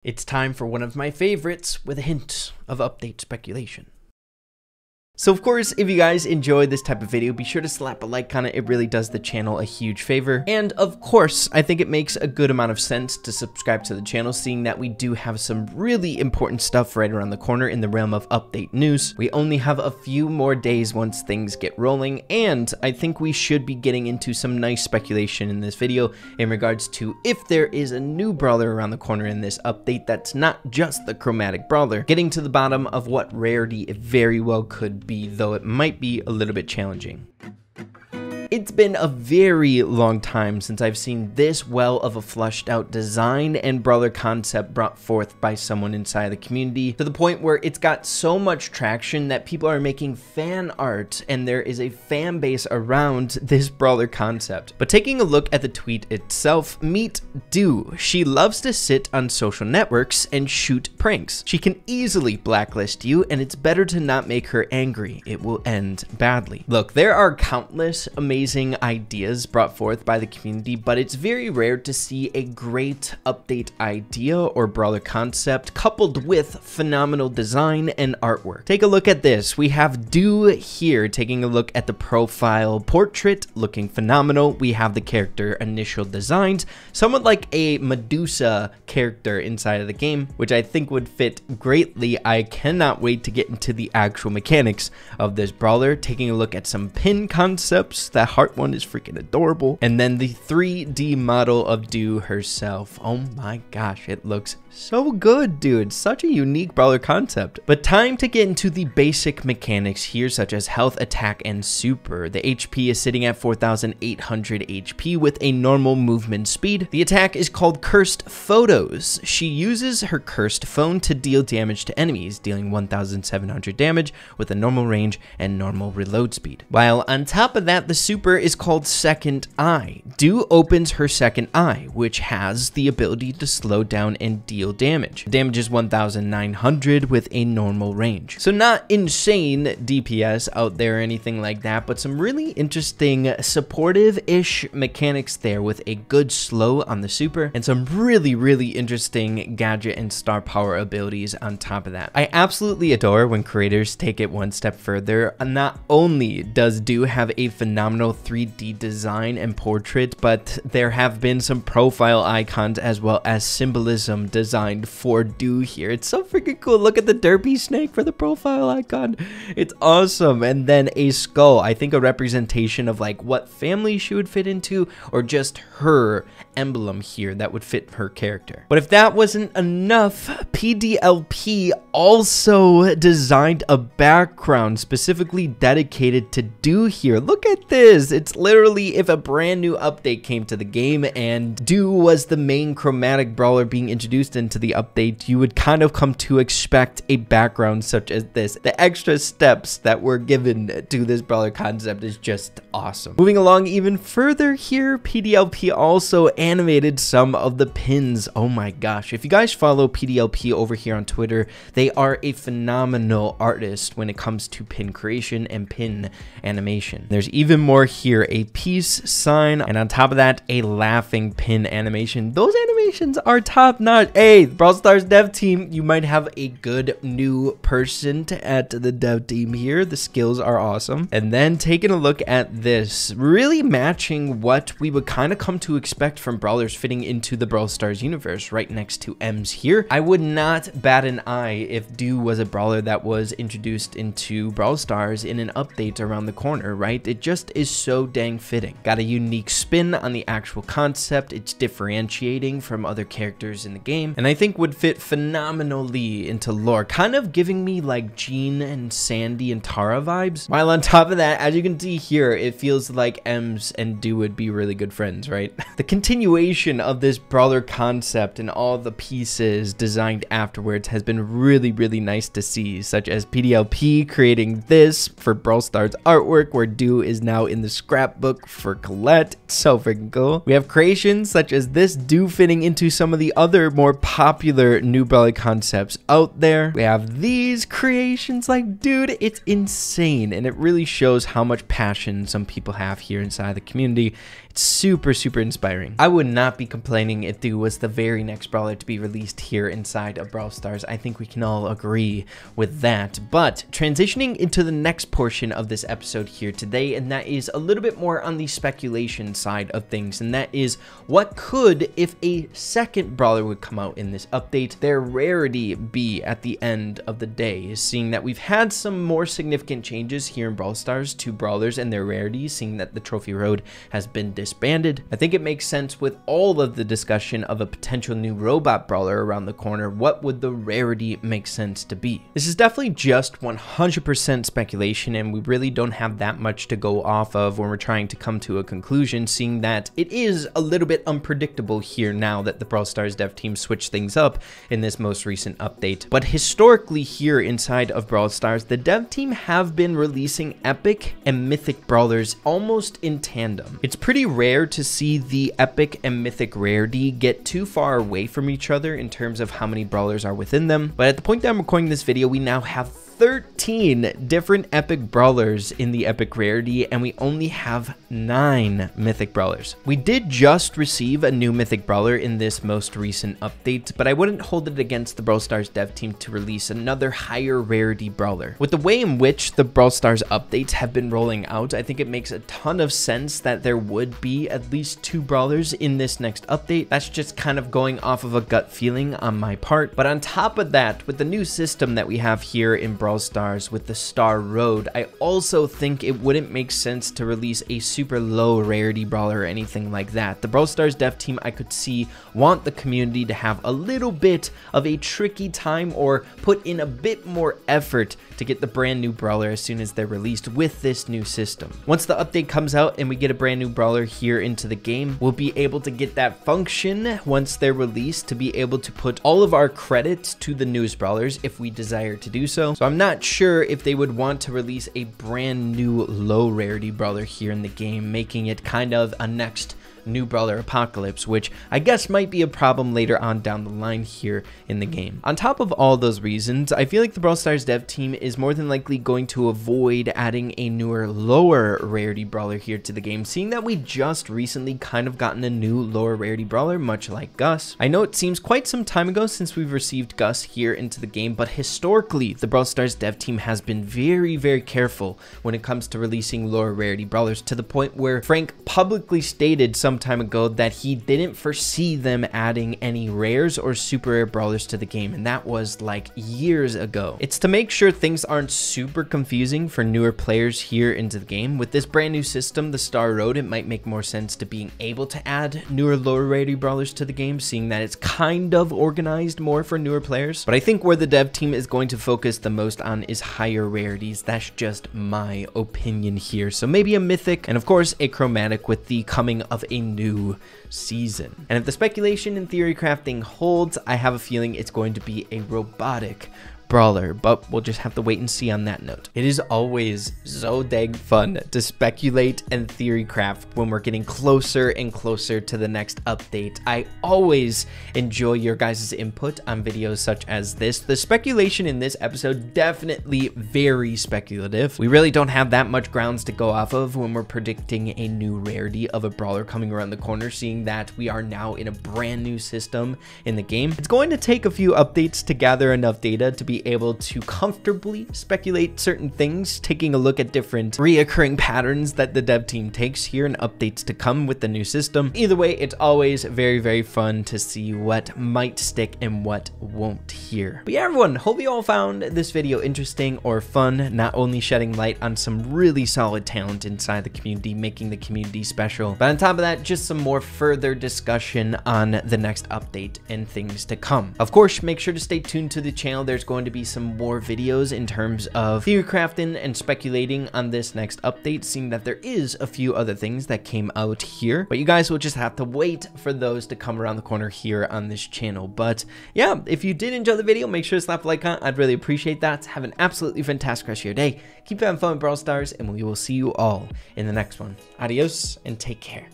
It's time for one of my favorites with a hint of update speculation. So of course, if you guys enjoy this type of video, be sure to slap a like on it. It really does the channel a huge favor. And of course, I think it makes a good amount of sense to subscribe to the channel, seeing that we do have some really important stuff right around the corner in the realm of update news. We only have a few more days once things get rolling, and I think we should be getting into some nice speculation in this video in regards to if there is a new brawler around the corner in this update that's not just the chromatic brawler, getting to the bottom of what rarity it very well could be, though it might be a little bit challenging. It's been a very long time since I've seen this well of a flushed out design and brawler concept brought forth by someone inside the community, to the point where it's got so much traction that people are making fan art and there is a fan base around this brawler concept. But taking a look at the tweet itself, meet Do. She loves to sit on social networks and shoot pranks. She can easily blacklist you, and it's better to not make her angry. It will end badly. Look, there are countless amazing ideas brought forth by the community, but it's very rare to see a great update idea or brawler concept coupled with phenomenal design and artwork. Take a look at this. We have Do here taking a look at the profile portrait, looking phenomenal. We have the character initial designs, somewhat like a Medusa character inside of the game, which I think would fit greatly. I cannot wait to get into the actual mechanics of this brawler. Taking a look at some pin concepts. That heart one is freaking adorable. And then the 3D model of Do herself. Oh my gosh, it looks so good, dude. Such a unique brawler concept. But time to get into the basic mechanics here, such as health, attack, and super. The HP is sitting at 4,800 HP with a normal movement speed. The attack is called Cursed Photos. She uses her cursed phone to deal damage to enemies, dealing 1,700 damage with a normal range and normal reload speed. While on top of that, the super is called Second Eye. Do opens her second eye, which has the ability to slow down and deal damage. Damage is 1,900 with a normal range. So not insane DPS out there or anything like that, but some really interesting supportive-ish mechanics there with a good slow on the super and some really interesting gadget and star power abilities on top of that. I absolutely adore when creators take it one step further. Not only does Do have a phenomenal 3D design and portrait, but there have been some profile icons as well as symbolism designed for Do here. It's so freaking cool. Look at the derpy snake for the profile icon. It's awesome. And then a skull, I think a representation of like what family she would fit into, or just her emblem here that would fit her character. But if that wasn't enough, PDLP also designed a background specifically dedicated to Do here. Look at this. It's literally if a brand new update came to the game and Do was the main chromatic brawler being introduced into the update, you would kind of come to expect a background such as this. The extra steps that were given to this brawler concept is just awesome. Moving along even further here, PDLP also animated some of the pins. Oh my gosh, if you guys follow PDLP over here on Twitter, they are a phenomenal artist when it comes to pin creation and pin animation. There's even more here, a peace sign, and on top of that, a laughing pin animation. Those animations are top notch. Hey, Brawl Stars dev team, you might have a good new person to add to the dev team here. The skills are awesome. And then taking a look at this, really matching what we would kind of come to expect from brawlers fitting into the Brawl Stars universe, right next to M's here. I would not bat an eye if Do was a brawler that was introduced into Brawl Stars in an update around the corner, right? It just is so dang fitting. Got a unique spin on the actual concept. It's differentiating from other characters in the game, and I think would fit phenomenally into lore, kind of giving me like Jean and Sandy and Tara vibes. While on top of that, as you can see here, it feels like Ems and Do would be really good friends, right? The continuation of this brawler concept and all the pieces designed afterwards has been really nice to see, such as PDLP creating this for Brawl Stars artwork, where Do is now in the scrapbook for Colette. It's so freaking cool. We have creations such as this Do fitting into some of the other more popular new brawler concepts out there. We have these creations, like, dude, it's insane, and it really shows how much passion some people have here inside the community It's super inspiring. I would not be complaining if Dew was the very next brawler to be released here inside of Brawl Stars. I think we can all agree with that. But transitioning into the next portion of this episode here today, and that is a little bit more on the speculation side of things, and that is what could, if a second brawler would come out in this update, their rarity be at the end of the day, seeing that we've had some more significant changes here in Brawl Stars to brawlers and their rarities, seeing that the Trophy Road has been disbanded. I think it makes sense with all of the discussion of a potential new robot brawler around the corner. What would the rarity make sense to be? This is definitely just 100% speculation, and we really don't have that much to go off of when we're trying to come to a conclusion, seeing that it is a little bit unpredictable here now that the Brawl Stars dev team switched things up in this most recent update. But historically here inside of Brawl Stars, the dev team have been releasing epic and mythic brawlers almost in tandem. It's pretty rare to see the epic and mythic rarity get too far away from each other in terms of how many brawlers are within them. But at the point that I'm recording this video, we now have 13 different epic brawlers in the epic rarity, and we only have 9 mythic brawlers. We did just receive a new mythic brawler in this most recent update, but I wouldn't hold it against the Brawl Stars dev team to release another higher rarity brawler. With the way in which the Brawl Stars updates have been rolling out, I think it makes a ton of sense that there would be at least 2 brawlers in this next update. That's just kind of going off of a gut feeling on my part. But on top of that, with the new system that we have here in Brawl Stars with the Star Road, I also think it wouldn't make sense to release a super low rarity brawler or anything like that. The Brawl Stars dev team, I could see, want the community to have a little bit of a tricky time or put in a bit more effort to get the brand new brawler as soon as they're released with this new system. Once the update comes out and we get a brand new brawler here into the game, we'll be able to get that function once they're released to be able to put all of our credit to the newest brawlers if we desire to do so. So I'm not sure if they would want to release a brand new low rarity brawler here in the game, making it kind of a next new brawler apocalypse, which I guess might be a problem later on down the line here in the game. On top of all those reasons, I feel like the Brawl Stars dev team is more than likely going to avoid adding a newer lower rarity brawler here to the game, seeing that we just recently kind of gotten a new lower rarity brawler, much like Gus. I know it seems quite some time ago since we've received Gus here into the game, but historically the Brawl Stars dev team has been very careful when it comes to releasing lower rarity brawlers, to the point where Frank publicly stated some time ago that he didn't foresee them adding any rares or super rare brawlers to the game, and that was like years ago. It's to make sure things aren't super confusing for newer players here into the game. With this brand new system, the Star Road, it might make more sense to being able to add newer lower rarity brawlers to the game, seeing that it's kind of organized more for newer players. But I think where the dev team is going to focus the most on is higher rarities. That's just my opinion here. So maybe a mythic, and of course a chromatic with the coming of a new season. And if the speculation and theory crafting holds, I have a feeling it's going to be a robotic brawler, but we'll just have to wait and see on that note. It is always so dang fun to speculate and theory craft when we're getting closer and closer to the next update. I always enjoy your guys' input on videos such as this. The speculation in this episode, definitely very speculative. We really don't have that much grounds to go off of when we're predicting a new rarity of a brawler coming around the corner, seeing that we are now in a brand new system in the game. It's going to take a few updates to gather enough data to be able to comfortably speculate certain things, taking a look at different reoccurring patterns that the dev team takes here and updates to come with the new system. Either way, it's always very fun to see what might stick and what won't here. But yeah, everyone, hope you all found this video interesting or fun, not only shedding light on some really solid talent inside the community, making the community special, but on top of that, just some more further discussion on the next update and things to come. Of course, make sure to stay tuned to the channel. There's going to be some more videos in terms of theory crafting and speculating on this next update, seeing that there is a few other things that came out here, but you guys will just have to wait for those to come around the corner here on this channel. But yeah, if you did enjoy the video, make sure to slap a like on it. I'd really appreciate that. Have an absolutely fantastic rest of your day. Keep having fun with Brawl Stars, and we will see you all in the next one. Adios and take care.